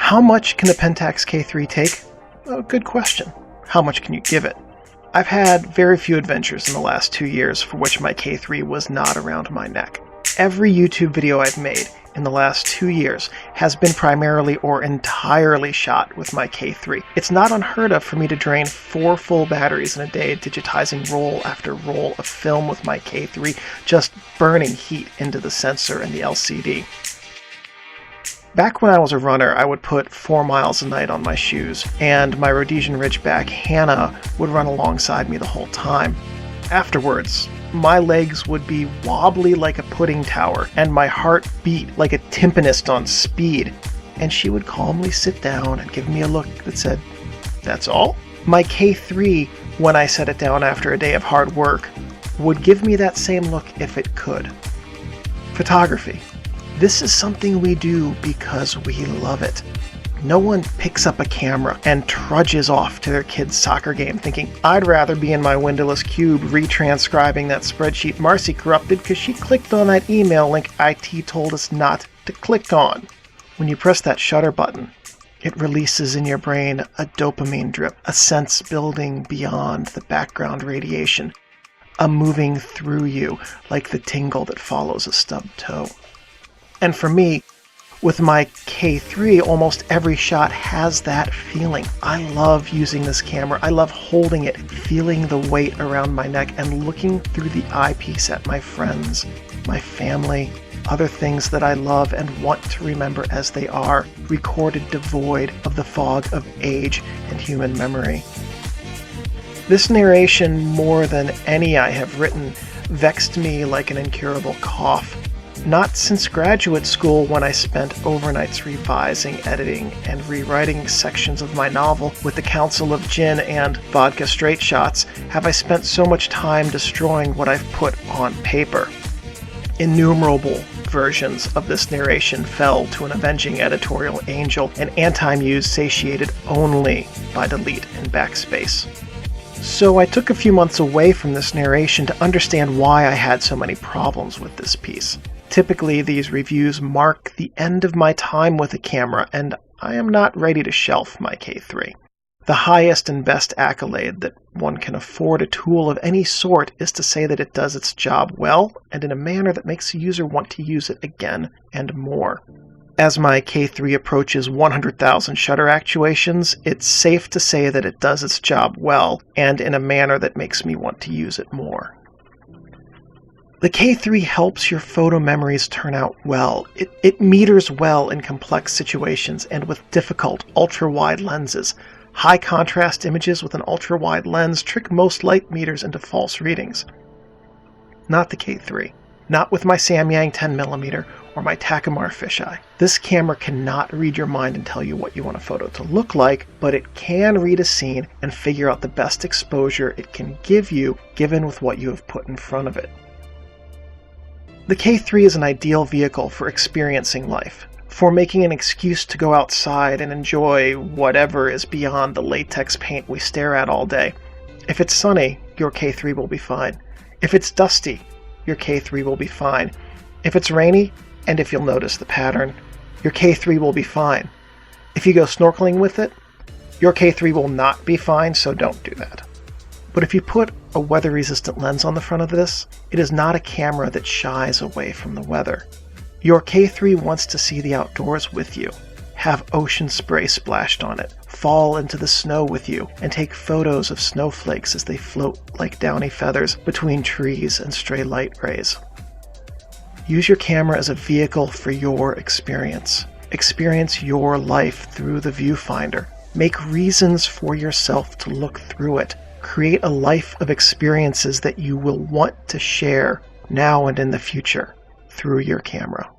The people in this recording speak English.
How much can the Pentax K3 take? Oh, good question. How much can you give it? I've had very few adventures in the last 2 years for which my K3 was not around my neck. Every YouTube video I've made in the last 2 years has been primarily or entirely shot with my K3. It's not unheard of for me to drain 4 full batteries in a day digitizing roll after roll of film with my K3, just burning heat into the sensor and the LCD. Back when I was a runner, I would put 4 miles a night on my shoes, and my Rhodesian Ridgeback Hannah would run alongside me the whole time. Afterwards, my legs would be wobbly like a pudding tower, and my heart beat like a timpanist on speed, and she would calmly sit down and give me a look that said, "That's all?" My K3, when I set it down after a day of hard work, would give me that same look if it could. Photography. This is something we do because we love it. No one picks up a camera and trudges off to their kid's soccer game thinking, "I'd rather be in my windowless cube retranscribing that spreadsheet Marcy corrupted because she clicked on that email link IT told us not to click on." When you press that shutter button, it releases in your brain a dopamine drip, a sense building beyond the background radiation, a moving through you like the tingle that follows a stubbed toe. And for me, with my K3, almost every shot has that feeling. I love using this camera. I love holding it, feeling the weight around my neck, and looking through the eyepiece at my friends, my family, other things that I love and want to remember as they are, recorded devoid of the fog of age and human memory. This narration, more than any I have written, vexed me like an incurable cough. Not since graduate school, when I spent overnights revising, editing, and rewriting sections of my novel with the counsel of gin and vodka straight shots, have I spent so much time destroying what I've put on paper. Innumerable versions of this narration fell to an avenging editorial angel, an anti-muse satiated only by delete and backspace. So I took a few months away from this narration to understand why I had so many problems with this piece. Typically, these reviews mark the end of my time with a camera, and I am not ready to shelf my K3. The highest and best accolade that one can afford a tool of any sort is to say that it does its job well and in a manner that makes the user want to use it again and more. As my K3 approaches 100,000 shutter actuations, it's safe to say that it does its job well and in a manner that makes me want to use it more. The K3 helps your photo memories turn out well. It meters well in complex situations and with difficult ultra-wide lenses. High contrast images with an ultra-wide lens trick most light meters into false readings. Not the K3. Not with my Samyang 10mm or my Takumar fisheye. This camera cannot read your mind and tell you what you want a photo to look like, but it can read a scene and figure out the best exposure it can give you given with what you have put in front of it. The K3 is an ideal vehicle for experiencing life, for making an excuse to go outside and enjoy whatever is beyond the latex paint we stare at all day. If it's sunny, your K3 will be fine. If it's dusty, your K3 will be fine. If it's rainy, and if you'll notice the pattern, your K3 will be fine. If you go snorkeling with it, your K3 will not be fine, so don't do that. But if you put a weather-resistant lens on the front of this, it is not a camera that shies away from the weather. Your K3 wants to see the outdoors with you, have ocean spray splashed on it, fall into the snow with you, and take photos of snowflakes as they float like downy feathers between trees and stray light rays. Use your camera as a vehicle for your experience. Experience your life through the viewfinder. Make reasons for yourself to look through it. Create a life of experiences that you will want to share now and in the future through your camera.